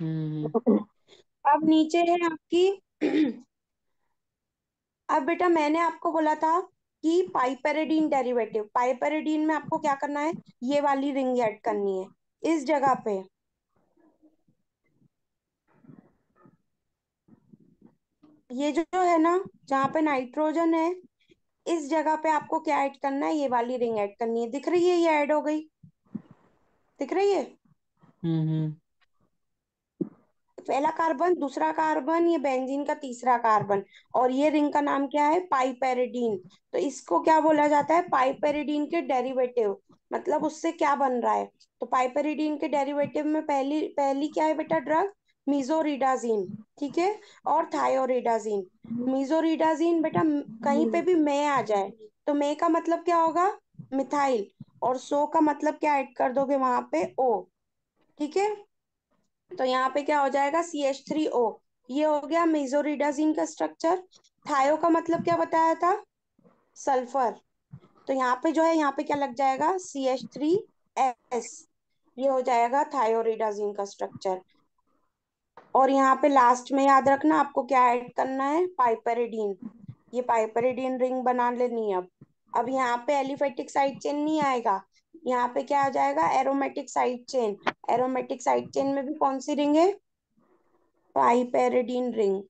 हम्म अब नीचे है आपकी अब बेटा मैंने आपको बोला था कि पाइपेरिडीन डेरिवेटिव, पाइपेरिडीन में आपको क्या करना है? ये वाली रिंग ऐड करनी है इस जगह पे। ये जो है ना, जहाँ पे नाइट्रोजन है, इस जगह पे आपको क्या ऐड करना है? ये वाली रिंग ऐड करनी है। दिख रही है? ये ऐड हो गई। दिख रही है? हम्म पहला कार्बन, दूसरा कार्बन, ये बेंजीन का तीसरा कार्बन, और ये रिंग का नाम क्या है? पाइपेरिडीन। तो इसको क्या बोला जाता है? पाइपेरिडीन के डेरिवेटिव। मतलब उससे क्या बन रहा है? तो पाइपेरिडीन के डेरिवेटिव में पहली पहली क्या है बेटा ड्रग? मीजोरिडाजीन। ठीक है। और थायोरिडाजीन। मीजोरिडाजीन बेटा कहीं पे भी मैं आ जाए तो मैं का मतलब क्या होगा? मिथाइल। और सो का मतलब क्या ऐड कर दोगे वहां पे? ओ। ठीक है। तो यहाँ पे क्या हो जाएगा? CH3O। ये हो गया मेजोरिडाजिन का स्ट्रक्चर। थायो का मतलब क्या बताया था? सल्फर। तो यहाँ पे जो है, यहाँ पे क्या लग जाएगा? CH3S। ये हो जाएगा थायोरिडाजिन का स्ट्रक्चर। और यहाँ पे लास्ट में याद रखना आपको क्या ऐड करना है? पाइपेरिडीन। ये पाइपेरिडीन रिंग बना लेनी है। अब यहाँ पे एलिफेटिक साइड चेन नहीं आएगा, यहाँ पे क्या आ जाएगा? Aromatic side chain. Aromatic side chain में भी कौन सी रिंग है? पाइपेरिडीन रिंग।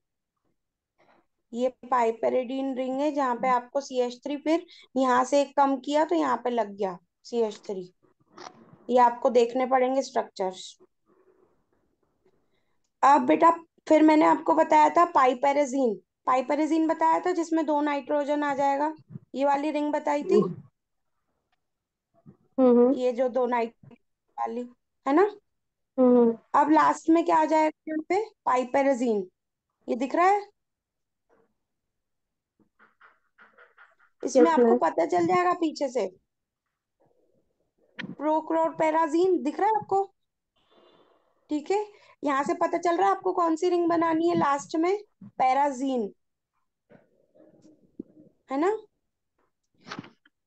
ये पाइपेरिडीन रिंग है जहाँ पे आपको CH3, फिर यहाँ से एक कम किया तो यहाँ पे लग गया CH3। ये आपको देखने पड़ेंगे स्ट्रक्चर्स। अब बेटा फिर मैंने आपको बताया था पाइपेरेजीन। पाइपेरेजीन बताया था जिसमें दो नाइट्रोजन आ जाएगा, ये वाली रिंग बताई थी। हम्म ये जो दो नाइट वाली है ना। हम्म। अब लास्ट में क्या आ जाएगा यहाँ पे, पाइपेराजीन। ये दिख रहा है, इसमें यस आपको मैम। पता चल जाएगा पीछे से। प्रोक्लोरपेराजीन दिख रहा है आपको, ठीक है। यहाँ से पता चल रहा है आपको कौन सी रिंग बनानी है लास्ट में, पैराजीन, है ना।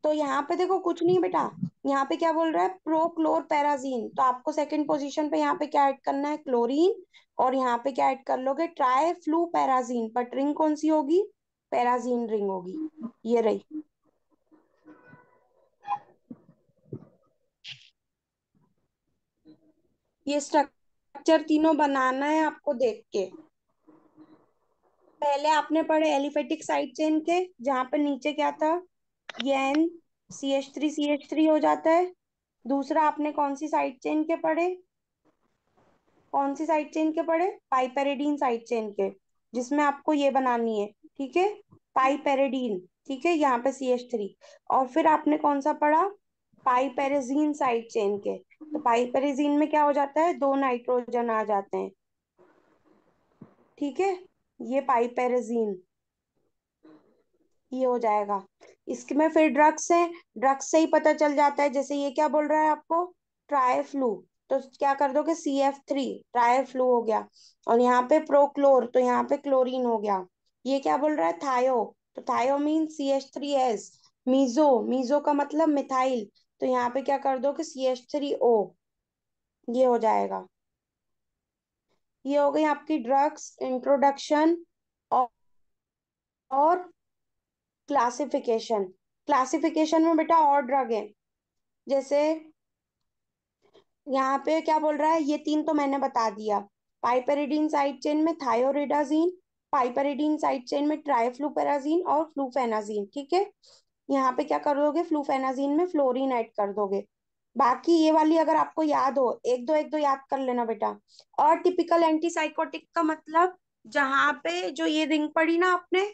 तो यहाँ पे देखो कुछ नहीं बेटा, यहाँ पे क्या बोल रहा है, प्रोक्लोरपेराजीन, तो आपको सेकंड पोजीशन पे यहाँ पे क्या ऐड करना है, क्लोरीन। और यहाँ पे क्या ऐड कर लोगे, ट्राइफ्लूपैराजीन, बट रिंग कौन सी होगी, पैराजीन रिंग होगी। ये रही। ये स्ट्रक्चर तीनों बनाना है आपको देख के। पहले आपने पढ़े एलिफेटिक साइड चेन के, जहां पे नीचे क्या था, ये एन CH3 हो जाता है। दूसरा आपने कौन सी साइड चेन के पढ़े, कौन सी साइड चेन के पढ़े, पाइपेरिडीन साइड चेन के, जिसमें आपको ये बनानी है, ठीक है, पाइपेरिडीन, ठीक है, यहाँ पे CH3। और फिर आपने कौन सा पढ़ा, पाइपेरेजीन साइड चेन के। तो पाइपेरेजीन में क्या हो जाता है, दो नाइट्रोजन आ जाते हैं, ठीक है, ये पाइपेरेजीन, ये हो जाएगा। इसमें फिर ड्रग्स है, ड्रग्स से ही पता चल जाता है, जैसे ये क्या बोल रहा है आपको, ट्राइफ्लू, तो क्या कर दोगे, CF3, ट्राइफ्लू हो गया। और यहाँ पे प्रोक्लोर, तो यहाँ पे क्लोरीन हो गया। ये क्या बोल रहा है, थायो, तो थायो मीन CH3S। मीजो, मीजो का मतलब मिथाइल, तो यहाँ पे क्या कर दोगे, CH3O, ये हो जाएगा। ये हो गई आपकी ड्रग्स इंट्रोडक्शन और क्लासिफिकेशन। क्लासिफिकेशन में बेटा और ड्रग है, जैसे यहाँ पे क्या बोल रहा है, ये तीन तो मैंने बता दिया। पाइपेरिडीन साइड चेन में थायोरिडाजीन, पाइपेरिडीन साइड चेन में ट्राइफ्लूपेराजीन और फ्लूफेनाजीन, ठीक है। यहाँ पे क्या कर दोगे, फ्लूफेनाजीन में फ्लोरीन ऐड कर दोगे। बाकी ये वाली अगर आपको याद हो, एक दो याद कर लेना बेटा। और टिपिकल एंटीसाइकोटिक का मतलब, जहां पे जो ये रिंग पड़ी ना आपने,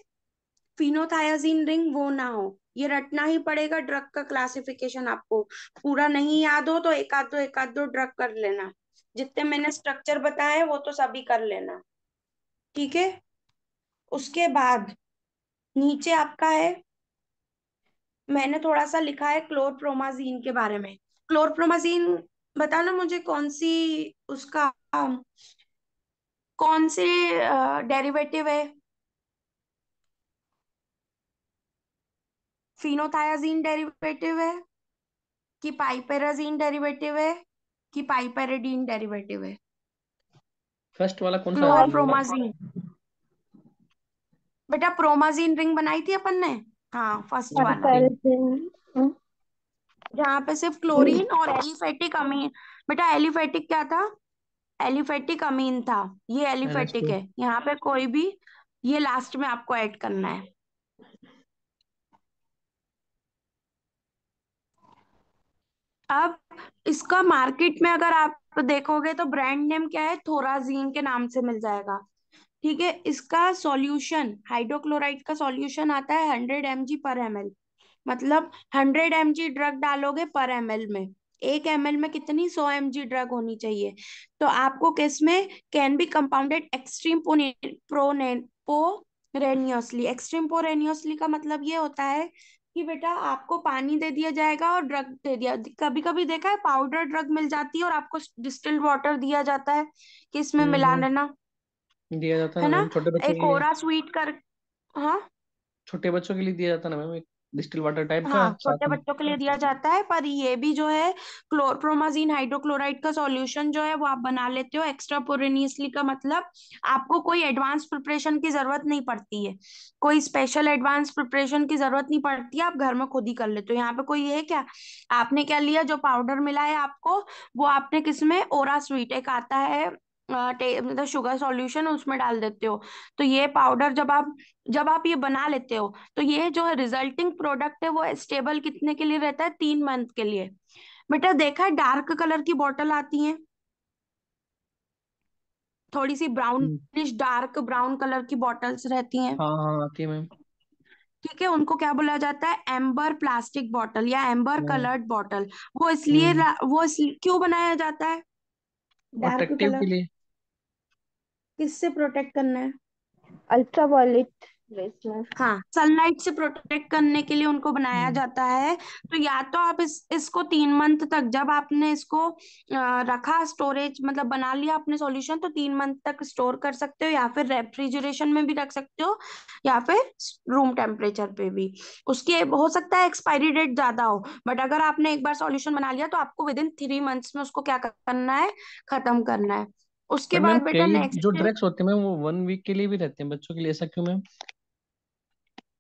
फिनोथायाजीन रिंग, वो ना हो। ये रटना ही पड़ेगा ड्रग का क्लासिफिकेशन आपको। पूरा नहीं याद हो तो एक आध दो ड्रग कर लेना। जितने मैंने स्ट्रक्चर बताए वो तो सभी कर लेना, ठीक है। उसके बाद नीचे आपका है, मैंने थोड़ा सा लिखा है क्लोरप्रोमाजीन के बारे में। क्लोरप्रोमाजीन बताना मुझे, कौन सी उसका कौन से डेरिवेटिव है, फिनोथायाजीन डेरिवेटिव है कि पाइपेराजीन डेरिवेटिव है कि पाइपेरिडीन डेरिवेटिव है। फर्स्ट वाला कौन सा है मैम मतलब? क्लोरप्रोमाजीन, बेटा प्रोमाजीन रिंग बनाई थी अपन ने, हाँ फर्स्ट वाला, ओके। कंपैरिजन। जहाँ पे सिर्फ क्लोरीन और एलिफेटिक अमीन। बेटा एलिफेटिक क्या था, एलिफेटिक अमीन था, ये एलिफेटिक NH2। है, यहाँ पे कोई भी, ये लास्ट में आपको ऐड करना है। अब इसका मार्केट में अगर आप देखोगे तो ब्रांड नेम क्या है, थोराजीन के नाम से मिल जाएगा, ठीक है। इसका सॉल्यूशन, हाइड्रोक्लोराइड का सॉल्यूशन आता है 100 mg/ml, मतलब 100 mg ड्रग डालोगे पर ml में, 1 ml में कितनी, 100 mg ड्रग होनी चाहिए। तो आपको किस में, can be compounded extemporaneously. Extemporaneously का मतलब ये होता है कि बेटा आपको पानी दे दिया जाएगा और ड्रग दे दिया, कभी कभी देखा है पाउडर ड्रग मिल जाती है और आपको डिस्टिल्ड वाटर दिया जाता है कि इसमें मिला हम्म। लेना, दिया जाता है ना ना। मैम छोटे बच्चों एक के लिए। ओरा स्वीट कर, हाँ छोटे बच्चों के लिए दिया जाता ना मैम, एक डिस्टिल वाटर टाइप का हाँ, छोटे साथ में। बच्चों के लिए दिया जाता है, पर ये भी जो है क्लोरप्रोमाजीन हाइड्रोक्लोराइड का सॉल्यूशन जो है वो आप बना लेते हो एक्स्ट्रापोरेनियसली, का मतलब आपको कोई एडवांस प्रिपरेशन की जरूरत नहीं पड़ती है, कोई स्पेशल एडवांस प्रिपरेशन की जरूरत नहीं पड़ती है, आप घर में खुद ही कर लेते हो। यहाँ पे कोई है क्या, आपने क्या लिया, जो पाउडर मिला है आपको, वो आपने किसमें, ओरा स्वीट एक आता है मतलब शुगर सॉल्यूशन, उसमें डाल देते हो। तो ये पाउडर जब आप ये बना लेते हो, तो ये जो है रिजल्टिंग प्रोडक्ट है वो स्टेबल कितने के लिए रहता है, 3 मंथ के लिए। बेटा देखा है डार्क कलर की बोतल आती है, थोड़ी सी हम्म। ब्राउनिश डार्क ब्राउन कलर की बॉटल्स रहती हैं, हाँ हाँ आती है मैम। ठीक है, उनको क्या बोला जाता है, एम्बर प्लास्टिक बॉटल या एम्बर हाँ। Coloured bottle. वो इसलिए हम्म। क्यों बनाया जाता है, डार्क अट्रैक्टिव के कलर? लिए। किससे प्रोटेक्ट करना है? अल्ट्रावायलेट रेस में। हाँ, सनलाइट से प्रोटेक्ट करने के लिए उनको बनाया हम्म। जाता है। तो या तो आप इसको 3 मंथ तक, जब आपने इसको रखा स्टोरेज, मतलब बना लिया आपने सॉल्यूशन, तो 3 मंथ तक स्टोर कर सकते हो, या फिर रेफ्रिजरेशन में भी रख सकते हो, या फिर रूम टेम्परेचर पे भी। उसकी हो सकता है एक्सपायरी डेट ज्यादा हो, बट अगर आपने एक बार सॉल्यूशन बना लिया तो आपको विद इन 3 मंथ्स में उसको क्या करना है, खत्म करना है। उसके पर मैम बाद बेटा कई जो नेक्स्ट, ड्रग्स होते हैं मैम वो 1 वीक के लिए भी रहते हैं बच्चों के लिए, ऐसा क्यों मैम?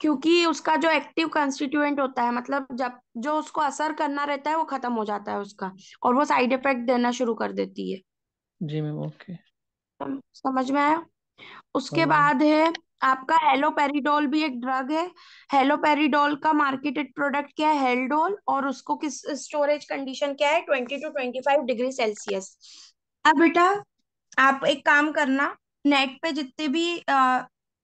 क्योंकि उसका जो एक्टिव कंस्टिट्यूएंट होता है, मतलब जब जो उसको असर करना रहता है वो खत्म हो जाता है उसका, और वो साइड इफेक्ट देना शुरू कर देती है। जी मैम, ओके। समझ में आया? हाँ उसके मैम। बाद है आपका हेलोपेरिडोल, भी एक ड्रग है। हेलोपेरिडोल का मार्केटेड प्रोडक्ट क्या है, हेल्डोल, और उसको किस स्टोरेज कंडीशन क्या है, 20 to 25 डिग्री सेल्सियस। अब बेटा आप एक काम करना, नेट पे जितने भी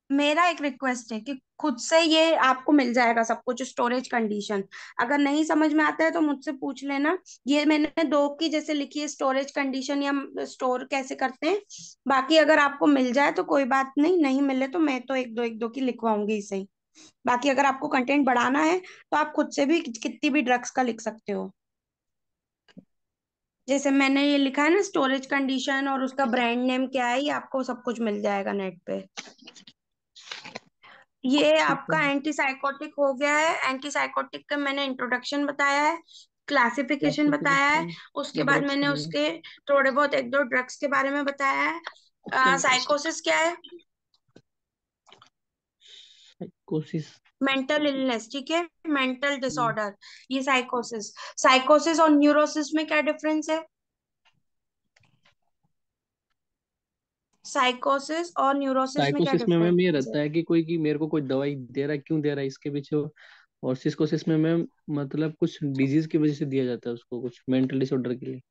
मेरा एक रिक्वेस्ट है कि खुद से ये आपको मिल जाएगा सब कुछ, स्टोरेज कंडीशन। अगर नहीं समझ में आता है तो मुझसे पूछ लेना। ये मैंने दो की जैसे लिखी है, स्टोरेज कंडीशन या स्टोर कैसे करते हैं। बाकी अगर आपको मिल जाए तो कोई बात नहीं, नहीं मिले तो मैं तो एक दो की लिखवाऊंगी इसे ही। बाकी अगर आपको कंटेंट बढ़ाना है तो आप खुद से भी कितनी भी ड्रग्स का लिख सकते हो। जैसे मैंने ये लिखा है ना, स्टोरेज कंडीशन और उसका ब्रांड नेम क्या है, ये आपको सब कुछ मिल जाएगा नेट पे। ये ठीक है। आपका एंटीसाइकोटिक हो गया है। एंटीसाइकोटिक का मैंने इंट्रोडक्शन बताया है, क्लासिफिकेशन बताया है। क्लासिफिकेशन उसके बाद ड्रग्स मैंने के लिए। उसके थोड़े बहुत एक दो ड्रग्स के बारे में बताया है। साइकोसिस क्या है, कोशिश। मेंटल इलनेस, ठीक है, मेंटल डिसऑर्डर, ये साइकोसिस। साइकोसिस और न्यूरोसिस में क्या डिफरेंस है, साइकोसिस और न्यूरोसिस में क्या साइकोसिस में मैम ये डिफरेंस है? रहता है कि कोई की मेरे को कोई दवाई दे रहा है, क्यों दे रहा है इसके पीछे और सिस्कोसिस में मैम मतलब कुछ डिजीज की वजह से दिया जाता है उसको, कुछ मेंटल डिसऑर्डर के लिए।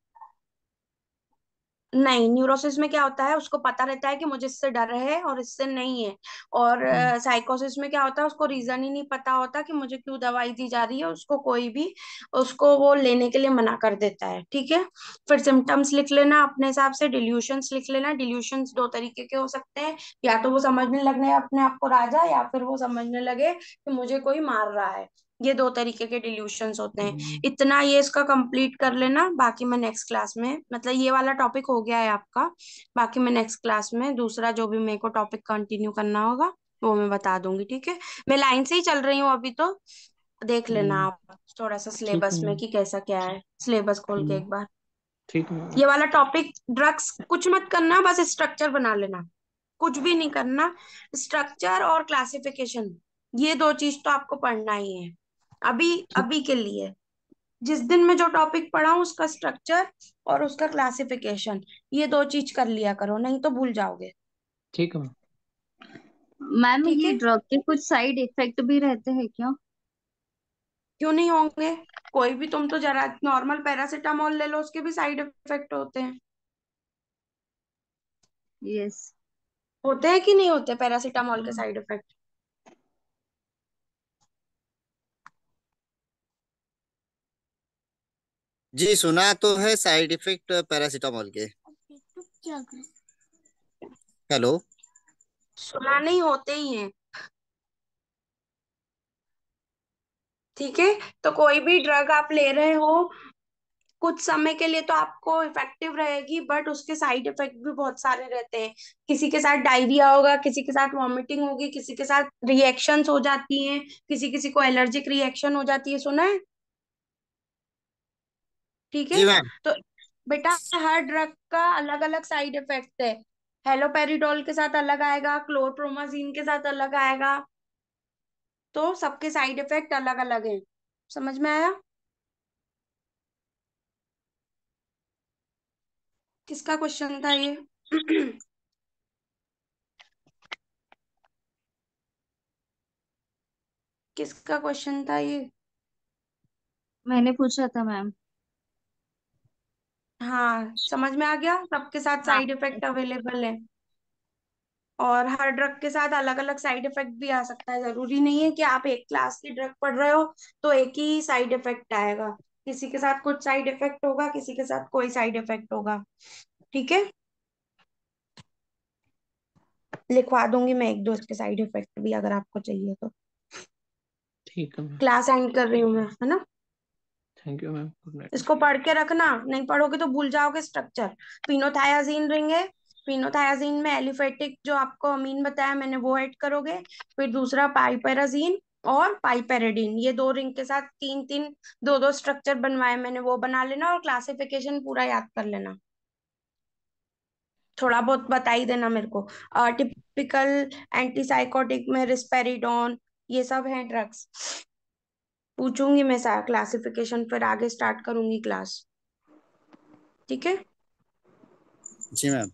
नहीं, न्यूरोसिस में क्या होता है, उसको पता रहता है कि मुझे इससे डर है और इससे नहीं है। और हम्म। साइकोसिस में क्या होता है, उसको रीजन ही नहीं पता होता कि मुझे क्यों दवाई दी जा रही है, उसको कोई भी उसको वो लेने के लिए मना कर देता है, ठीक है। फिर सिम्टम्स लिख लेना अपने हिसाब से, डिल्यूशंस लिख लेना। डिल्यूशंस दो तरीके के हो सकते हैं, या तो वो समझने लगने अपने आप को राजा, या फिर वो समझने लगे कि मुझे कोई मार रहा है। ये दो तरीके के डिल्यूशंस होते हैं। हम्म। इतना ये इसका कंप्लीट कर लेना, बाकी मैं नेक्स्ट क्लास में, मतलब ये वाला टॉपिक हो गया है आपका, बाकी मैं नेक्स्ट क्लास में दूसरा जो भी मेरे को टॉपिक कंटिन्यू करना होगा वो मैं बता दूंगी, ठीक है। मैं लाइन से ही चल रही हूँ अभी तो, देख लेना हम्म। आप थोड़ा सा ठीक है सिलेबस में मैम। कि कैसा क्या है, सिलेबस खोल के हम्म। एक बार। ठीक है मैम। ये वाला टॉपिक ड्रग्स कुछ मत करना, बस स्ट्रक्चर बना लेना, कुछ भी नहीं करना। स्ट्रक्चर और क्लासिफिकेशन, ये दो चीज तो आपको पढ़ना ही है अभी, ठीक। अभी के लिए। जिस दिन मैं जो टॉपिक पढ़ाऊं उसका स्ट्रक्चर और उसका क्लासिफिकेशन, ये दो चीज कर लिया करो, नहीं तो भूल जाओगे। ठीक है मैम। मैम ठीक ये है, ड्रग के कुछ साइड इफेक्ट भी रहते हैं क्या? क्यों नहीं होंगे? कोई भी, तुम तो जरा नॉर्मल पैरासीटामोल ले लो, उसके भी साइड इफेक्ट होते हैं। यस। होते हैं कि नहीं होते पैरासीटामोल के साइड इफेक्ट? जी सुना तो है साइड इफेक्ट पैरासीटामोल के। हेलो। सुना नहीं, होते ही हैं, ठीक है। तो कोई भी ड्रग आप ले रहे हो, कुछ समय के लिए तो आपको इफेक्टिव रहेगी, बट उसके साइड इफेक्ट भी बहुत सारे रहते हैं। किसी के साथ डायरिया होगा, किसी के साथ वॉमिटिंग होगी, किसी के साथ रिएक्शंस हो जाती हैं, किसी किसी को एलर्जिक रिएक्शन हो जाती है, सुना है, ठीक है। जी मैम। तो बेटा हर ड्रग का अलग अलग साइड इफेक्ट है। हेलोपेरिडोल के साथ अलग आएगा, क्लोरप्रोमाजीन के साथ अलग आएगा, तो सबके साइड इफेक्ट अलग अलग हैं। समझ में आया? किसका क्वेश्चन था ये? किसका क्वेश्चन था ये? मैंने पूछा था मैम। हाँ, समझ में आ गया, सबके साथ हाँ। साइड इफेक्ट अवेलेबल है। और हर ड्रग के साथ अलग अलग साइड इफेक्ट भी आ सकता है। जरूरी नहीं है कि आप एक क्लास की ड्रग पढ़ रहे हो तो एक ही साइड इफेक्ट आएगा। किसी के साथ कुछ साइड इफेक्ट होगा, किसी के साथ कोई साइड इफेक्ट होगा। ठीक है, लिखवा दूंगी मैं एक दो इसके साइड इफेक्ट भी, अगर आपको चाहिए तो। ठीक है मैम। क्लास एंड कर रही हूँ मैं, है ना। Thank you ma'am, good night. इसको पढ़ के रखना, नहीं पढ़ोगे तो भूल जाओगे स्ट्रक्चर। फिनोथायाजीन रिंग है, फिनोथायाजीन में एलिफेटिक जो आपको अमीन बताया मैंने वो ऐड करोगे। फिर दूसरा पाइपेराजीन और पाइपेरिडीन, ये दो रिंग के साथ तीन तीन दो दो स्ट्रक्चर बनवाए मैंने, वो बना लेना और क्लासिफिकेशन पूरा याद कर लेना। थोड़ा बहुत बता ही देना मेरे को। टिपिकल एंटीसाइकोटिक में रिस्पेरिडोन, ये सब हैं ड्रग्स। पूछूंगी मैं सारा क्लासिफिकेशन, फिर आगे स्टार्ट करूंगी क्लास। ठीक है। जी मैम।